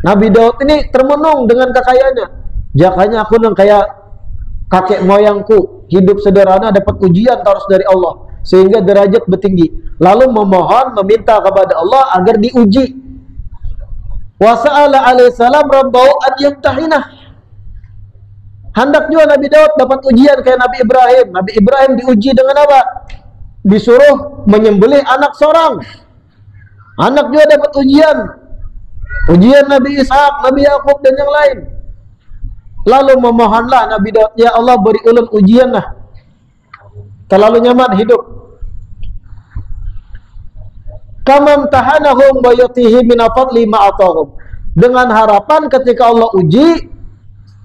Nabi Daud ini termenung dengan kekayaannya. Jakanya aku yang kayak kakek moyangku, hidup sederhana, dapat ujian terus dari Allah sehingga derajat bertinggi. Lalu memohon, meminta kepada Allah agar diuji. Wa sa'ala alaihissalam rabbahu an yamtahinah. Hendak juga Nabi Daud dapat ujian kayak Nabi Ibrahim. Nabi Ibrahim diuji dengan apa? Disuruh menyembelih anak seorang. Anak juga dapat ujian. Ujian Nabi Ishak, Nabi Yaqub dan yang lain. Lalu memohonlah Nabi Daud, ya Allah beri ulun ujian lah. Terlalu nyaman hidup. Kamam tahanahum wa yatihi min fadli ma atahum. Dengan harapan ketika Allah uji,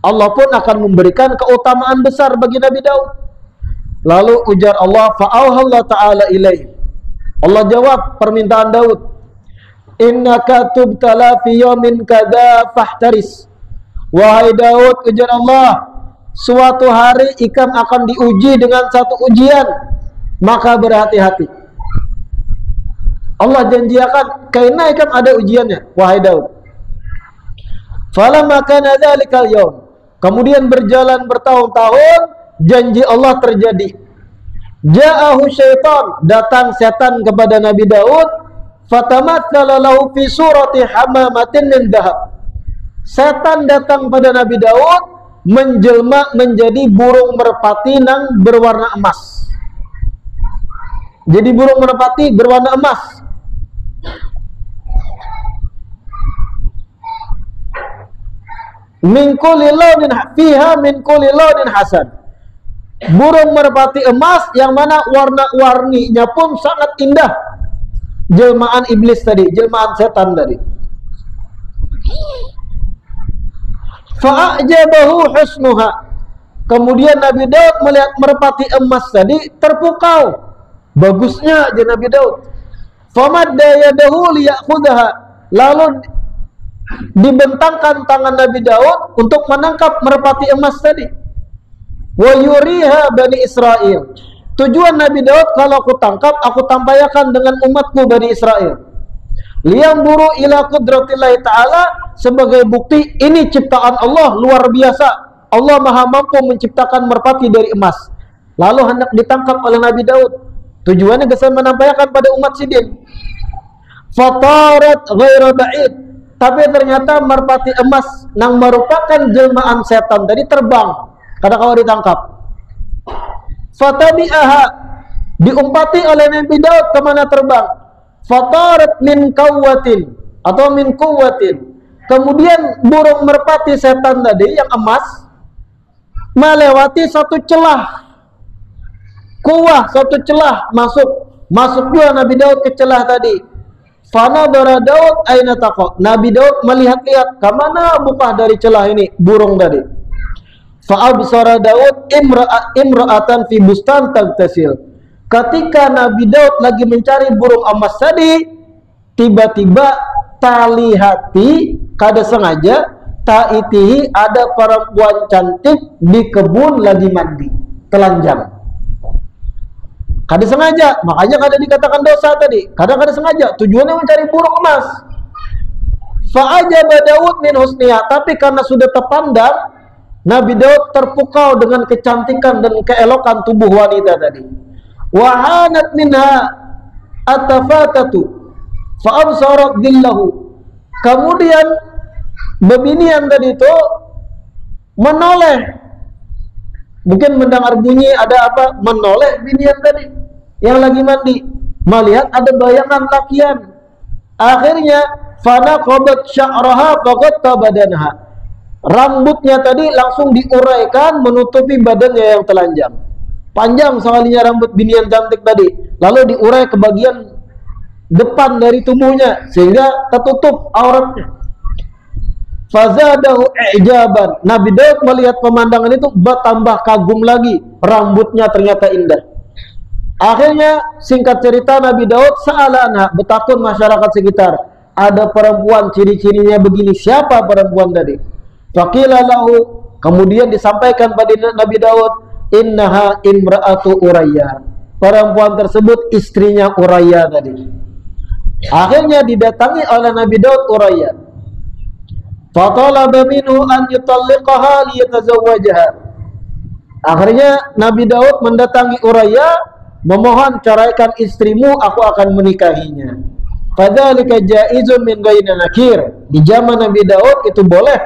Allah pun akan memberikan keutamaan besar bagi Nabi Daud. Lalu ujar Allah, fa'auhallahu ta'ala ilaih. Allah jawab permintaan Daud. Innaka tubtala fi yawmin kadza fahtaris. Wahai Daud, ujar Allah, suatu hari ikam akan diuji dengan satu ujian, maka berhati-hati. Allah janjiakan karena ikam ada ujiannya, wahai Daud. Falamma kana dzalikal yaum, kemudian berjalan bertahun-tahun, janji Allah terjadi. Ja'ahu syaitan, datang setan kepada Nabi Daud, fatamatsala lahu fi surati hamamatin min dhahab. Setan datang pada Nabi Daud menjelma menjadi burung merpati yang berwarna emas. Jadi burung merpati berwarna emas. Min kulli launin fiha min kulli launin hasan. Burung merpati emas yang mana warna-warninya pun sangat indah. Jelmaan iblis tadi, jelmaan setan tadi. Fa'ajabahu husnuha. Kemudian Nabi Daud melihat merpati emas tadi, terpukau bagusnya aja Nabi Daud. Famadda yadahu liya'khudhaha. Lalu dibentangkan tangan Nabi Daud untuk menangkap merpati emas tadi. Wa yuriha Bani Israel. Tujuan Nabi Daud, kalau aku tangkap, aku tampaykan dengan umatku Bani Israel. Liyamburu ila qudratillahi ta'ala, sebagai bukti ini ciptaan Allah luar biasa. Allah maha mampu menciptakan merpati dari emas. Lalu hendak ditangkap oleh Nabi Daud. Tujuannya bisa menampakkan pada umat sidin. Fatarat ghaira ba'id. Tapi ternyata merpati emas yang merupakan jelmaan setan tadi terbang karena kalau ditangkap. Fatabi'aha, diumpati oleh Nabi Daud kemana terbang. Fatarat min quwwatin atau min quwwatin. Kemudian burung merpati setan tadi yang emas melewati satu celah. Kuwah, satu celah masuk juga Nabi Daud ke celah tadi. Fanadara Daud aina taqa. Nabi Daud melihat-lihat kemana buka dari celah ini burung tadi. Fa'absara Daud imra'atan fi bustan tagtasil. Ketika Nabi Daud lagi mencari burung emas tadi, tiba-tiba tali hati kada sengaja ta'itihi, ada perempuan cantik di kebun lagi mandi, telanjang. Kada sengaja, makanya kada dikatakan dosa tadi. Kadang kada sengaja, tujuannya mencari burung emas. Fa'ajaba Daud min husniha, tapi karena sudah terpandang, Nabi Daud terpukau dengan kecantikan dan keelokan tubuh wanita tadi. Wahanat minha atafatatu fa'absarat dillahu. Kemudian bebinian tadi itu menoleh. Mungkin mendengar bunyi ada apa, menoleh binian tadi yang lagi mandi, melihat ada bayangan lakian. Akhirnya fana qabat sya'raha faqatta badanaha. Rambutnya tadi langsung diuraikan menutupi badannya yang telanjang. Panjang sekalinya rambut binian cantik tadi, lalu diurai ke bagian depan dari tubuhnya sehingga tertutup auratnya. Fazadahu i'jaban. Nabi Daud melihat pemandangan itu bertambah kagum lagi, rambutnya ternyata indah. Akhirnya singkat cerita Nabi Daud sa'alana, bertakun masyarakat sekitar, ada perempuan ciri-cirinya begini, siapa perempuan tadi? Faqila lahu, kemudian disampaikan pada Nabi Daud, innaha imra'atu Urayya. Perempuan tersebut istrinya Urayya tadi. Akhirnya didatangi oleh Nabi Daud Urayya. Fatalaba minhu an yutalliqaha liyatazawwajaha. Akhirnya Nabi Daud mendatangi Urayya, memohon ceraikan istrimu, aku akan menikahinya. Fadzalika jaizun min ghairi nakir. Di zaman Nabi Daud itu boleh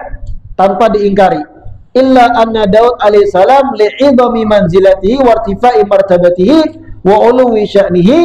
tanpa diingkari. Illa anna Daud alaihissalam li'idhami manzilatihi wa irtifai martabatihi wa uluwi sya'nihi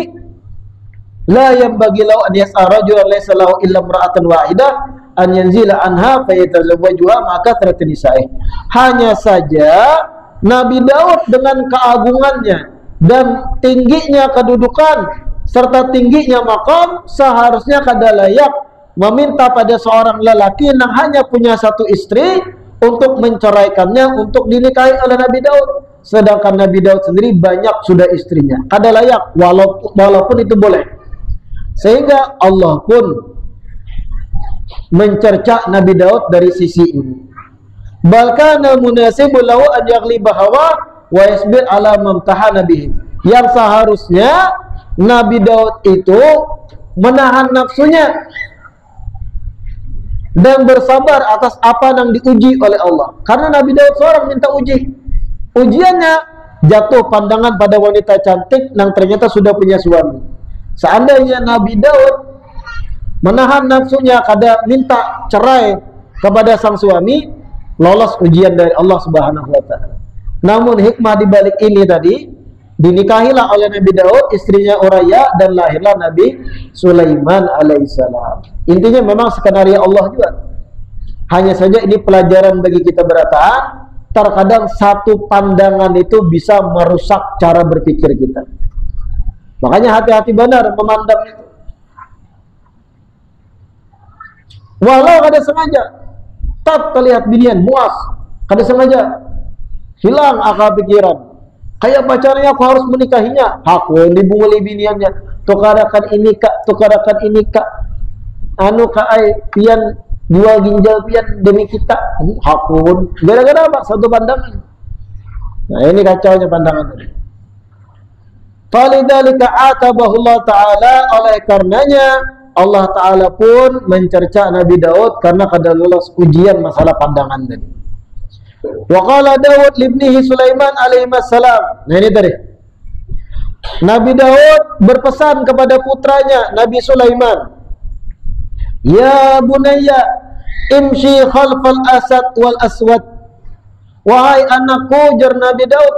la yanbaghi lahu an yas'a rajulan laysa lahu illa imra'atan wahidah an yanzila anha fayatazawwajuha maka tertenisaih. Hanya saja Nabi Daud dengan keagungannya dan tingginya kedudukan serta tingginya maqam seharusnya kada layak meminta pada seorang lelaki yang hanya punya satu istri untuk menceraikannya untuk dinikahi oleh Nabi Daud. Sedangkan Nabi Daud sendiri banyak sudah istrinya. Kada layak walaupun itu boleh. Sehingga Allah pun mencerca Nabi Daud dari sisi ini. bal kana munasibul lahu an yaghliba hawa wa yasbir ala mamtahana bihi. Yang seharusnya Nabi Daud itu menahan nafsunya dan bersabar atas apa yang diuji oleh Allah. Karena Nabi Daud seorang minta uji. Ujiannya jatuh pandangan pada wanita cantik yang ternyata sudah punya suami. Seandainya Nabi Daud menahan nafsunya kada minta cerai kepada sang suami, lolos ujian dari Allah Subhanahu wa taala. Namun hikmah di balik ini tadi, dinikahilah oleh Nabi Daud istrinya Uraya dan lahirlah Nabi Sulaiman alaihissalam. Intinya memang skenario Allah juga. Hanya saja ini pelajaran bagi kita berataan. Terkadang satu pandangan itu bisa merusak cara berpikir kita. Makanya hati-hati benar memandang itu. Walau kada sengaja, tak terlihat binian muas, kada sengaja hilang akal pikiran. Kayak pacarnya aku harus menikahinya, aku dibunguli biniannya. Tukarakan ini kak, tukarakan ini kak. Anu kak ai pian jual ginjal pian demi kita. Hakun. Gara-gara apa? Satu pandangan. Nah, ini kacaunya pandangan tadi. Falidzalika atabahu Allah taala, oleh karenanya Allah taala pun mencerca Nabi Daud karena kada lolos ujian masalah pandangan tadi. Wa qala Daud libnihi Sulaiman alaihi salam. Nah, ini tadi. Nabi Daud berpesan kepada putranya Nabi Sulaiman, ya bunayya imshi khalfal asad wal aswad. Wahai anakku, jar Nabi Daud,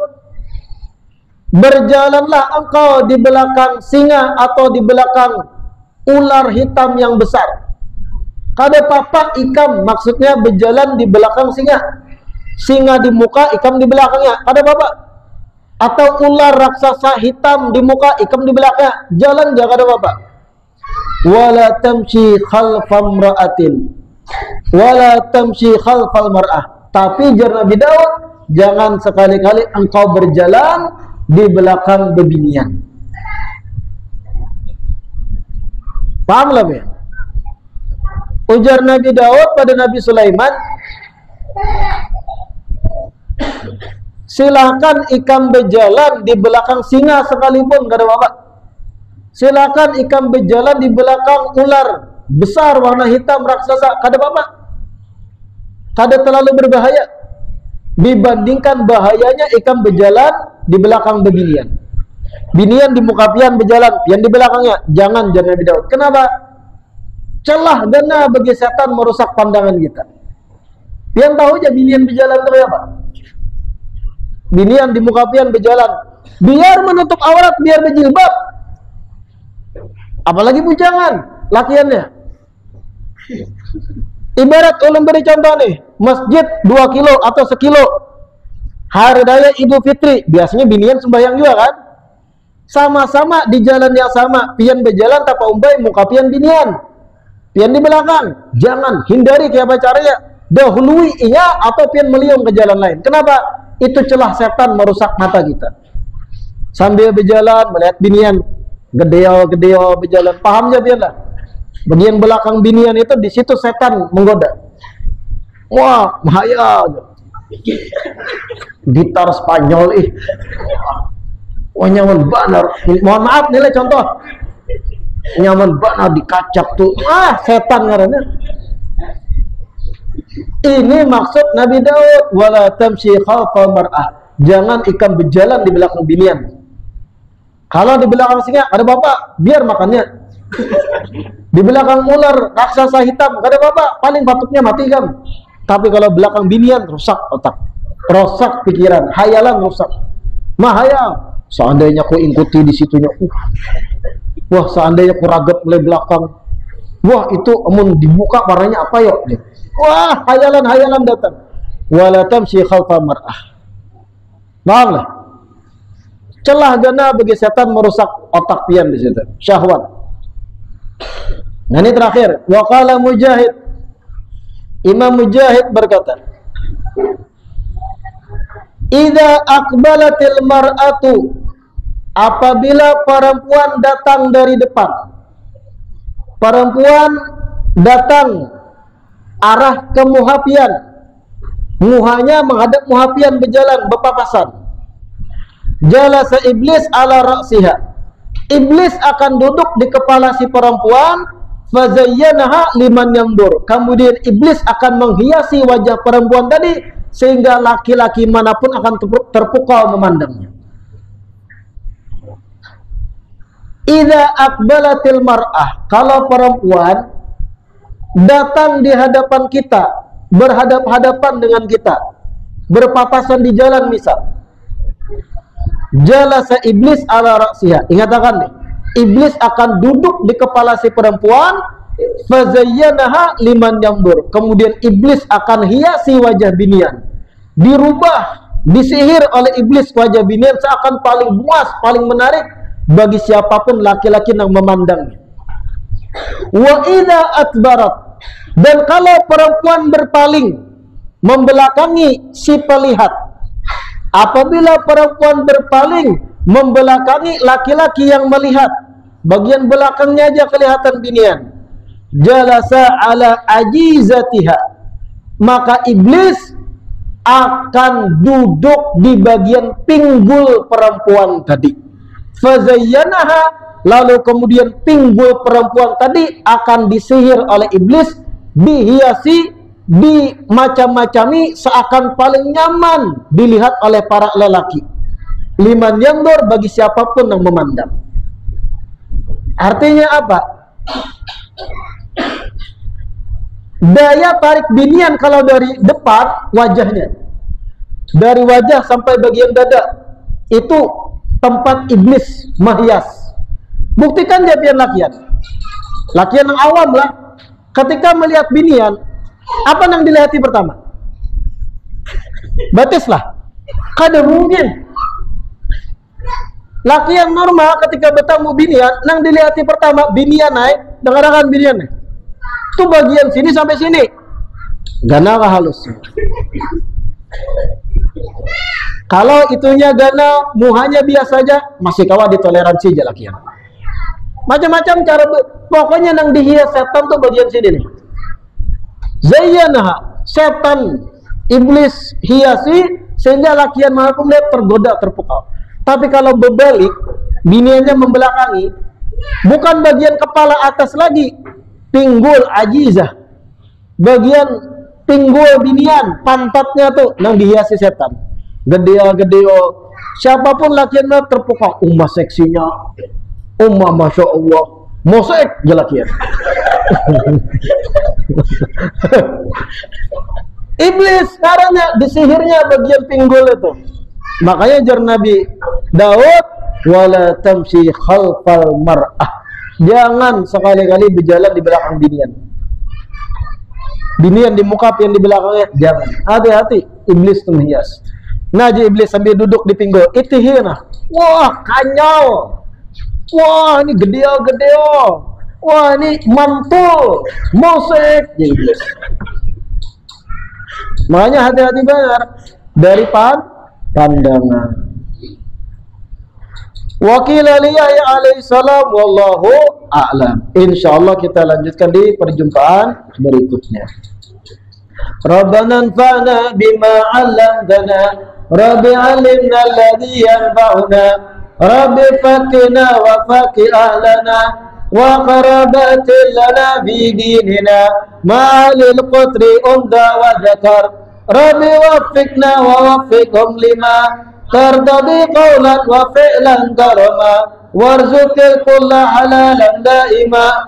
berjalanlah engkau di belakang singa atau di belakang ular hitam yang besar. Kada papa ikam, maksudnya berjalan di belakang singa. Singa di muka, ikam di belakangnya. Kada papa. Atau ular raksasa hitam di muka, ikam di belakangnya. Jalan jangan kada papa. Wala tamshi khalfam ra'atin, wala tamshi khalfal mar'ah. Tapi jar Nabi Daud, jangan sekali-kali engkau berjalan di belakang bebinian. Paham lah ya? Ujar Nabi Daud pada Nabi Sulaiman, silakan ikam berjalan di belakang singa sekalipun, gak ada apa-apa. Silakan ikam berjalan di belakang ular besar warna hitam raksasa, kada apa-apa. Kada terlalu berbahaya dibandingkan bahayanya ikam berjalan di belakang bebinian. Binian di muka pian berjalan, pian di belakangnya. Jangan, jangan Nabi Daud. Kenapa? Celah gana bagi setan merusak pandangan kita. Pian tahu aja binian berjalan itu apa? Binian di muka pian berjalan, biar menutup aurat, biar berjilbab. Apalagi bujangan, lakiannya. Ibarat ulun beri contoh nih, masjid 2 kilo atau 1 kilo. Hari raya Idul Fitri, biasanya binian sembahyang juga kan? Sama-sama di jalan yang sama, pian berjalan tapa umbai muka pian binian. Pian di belakang. Jangan, hindari kayak caranya. Dahului iya atau pian meliung ke jalan lain. Kenapa? Itu celah setan merusak mata kita. Sambil berjalan melihat binian, gedeo berjalan. Paham aja pian lah. Bagian belakang binian itu di situ setan menggoda. Wah, bahaya. Gitar Spanyol wah, nyaman banar. Mohon maaf nilai contoh. Nyaman banar dikacap tuh. Setan ngarannya. Ini maksud Nabi Daud, wala tamshi khalfal mar'ah. Jangan ikam berjalan di belakang binian. Kalau di belakang singa, ada bapak, biar makannya. Di belakang ular raksasa hitam, gak ada apa-apa, paling batuknya mati kan. Tapi kalau belakang binian, rusak otak, rusak pikiran, hayalan rusak. Mahayal. Seandainya ku ikuti di situnya, wah seandainya ku ragat mulai belakang, wah itu amun dibuka warnanya apa yuk? Wah hayalan datang. Wala tamshi khalfa mar'ah. Paham lah? Celah gana bagi setan merusak otak pian di situ, syahwat. Nah ini terakhir, waqala Mujahid, Imam Mujahid berkata, idza aqbalatil mar'atu, apabila perempuan datang dari depan, perempuan datang arah kemuhapian, muhanya menghadap muhapian berjalan berpapasan. Jalasa iblis ala ra'siha, iblis akan duduk di kepala si perempuan. Fazayyanaha liman yandur, kemudian iblis akan menghiasi wajah perempuan tadi sehingga laki-laki manapun akan terpukau memandangnya. Idza aqbalatil mar'ah, kalau perempuan datang di hadapan kita, berhadap-hadapan dengan kita, berpapasan di jalan misal, jalasa iblis ala ra'siha, ingatkan nih, iblis akan duduk di kepala si perempuan. Fazayyanaha liman yandur, kemudian iblis akan hiasi wajah binian, dirubah, disihir oleh iblis wajah binian seakan paling puas, paling menarik bagi siapapun laki-laki yang memandangnya. Wa idza atbarat, dan kalau perempuan berpaling membelakangi si pelihat, apabila perempuan berpaling membelakangi laki-laki yang melihat, bagian belakangnya aja kelihatan binian, jalasa ala ajizatiha, maka iblis akan duduk di bagian pinggul perempuan tadi. Fazayyanaha, lalu kemudian pinggul perempuan tadi akan disihir oleh iblis, dihiasi, dimacam-macami seakan paling nyaman dilihat oleh para lelaki. Liman yandur, bagi siapapun yang memandang. Artinya apa? Daya tarik binian kalau dari depan wajahnya, dari wajah sampai bagian dada, itu tempat iblis menghias. Buktikan dia pian lakian yang awam lah, ketika melihat binian, apa yang dilihati pertama? Batis lah. Kada mungkin laki yang normal ketika bertemu binian, yang dilihati pertama binian naik, dengarkan binian naik. Itu bagian sini sampai sini, gana halus. Kalau itunya gana, muhanya biasa aja, masih kawan ditoleransi aja lakian. Macam-macam cara, pokoknya yang dihias setan tuh bagian sini nih. Zayyanaha, setan iblis hiasi sehingga lakian manapun lihat tergoda, terpukau. Tapi kalau berbalik, biniannya membelakangi, bukan bagian kepala atas lagi, pinggul ajizah, bagian pinggul binian, pantatnya tuh yang dihiasi setan. Gede-gede, siapapun lakian terpukau. Ummah seksinya, ummah masya Allah, mosek jelakian. Iblis caranya disihirnya bagian pinggul itu. Makanya jar Nabi Daud, wala tamshi khalfal mar'ah, jangan sekali-kali berjalan di belakang binian. Binian di muka, yang di belakangnya jangan. Hati-hati, iblis tuh menghias. Naji iblis sambil duduk di pinggul, itihina, wah kanyau, wah ini gede-gede, wah ini mantul, mosek, ya iblis. Makanya hati-hati benar dari pandangan. Wakil Yahya alaihissalam, wallahu a'lam. Insyaallah kita lanjutkan di perjumpaan berikutnya. Rabbana anfa'na bima 'allamtana, Rabbi 'allimna alladhi yanfa'una, Rabbi fakina wa faki ahlana, wa qarabatin lana fi dinina, ma'alil qutri unda wa zakar, Rabbi waffiqna wa waffiqhum lima tardadi qawlan wa fi'lan karama, warzuqil kulla halalan daima,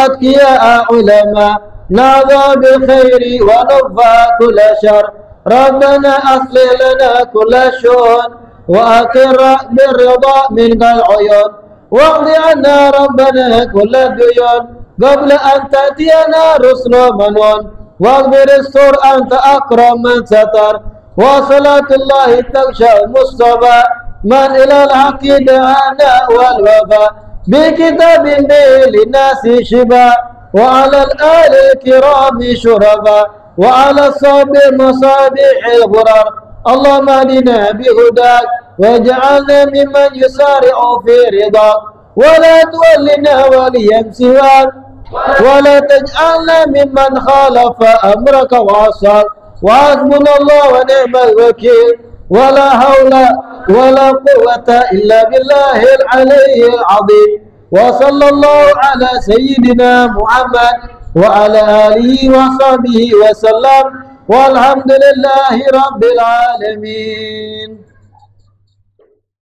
atqiya ulama, nadha bil khairi wa nubba kulla syar, Rabbana aslih lana kulla syun, wa akirra bir ridha minkal uyun, waqdi anna Rabbana kulla duyun, qabla an ta'tiyana rusna manun, واغفر السر أنت أكرم من ستر, وصلاة الله تغشى المصطفى من إلى الحق دعانا والوفاء, بكتاب للناس شفاء, وعلى الآل الكرام شرفاء, وعلى الصابر مصابيح الغرر. اللهم اهدنا بهداك واجعلنا ممن يسارع في رضاك, ولا تولنا وليا سواك, ولا تجعلنا ممن خالف أمرك وعصاك, wa hasbunallahu wa ni'mal wakil, wa la haula wa la quwwata illa billahil aliyyil azim. Wa sallallahu ala sayyidina Muhammad wa ala alihi wa sahbihi wa sallam, walhamdulillahi rabbil alamin.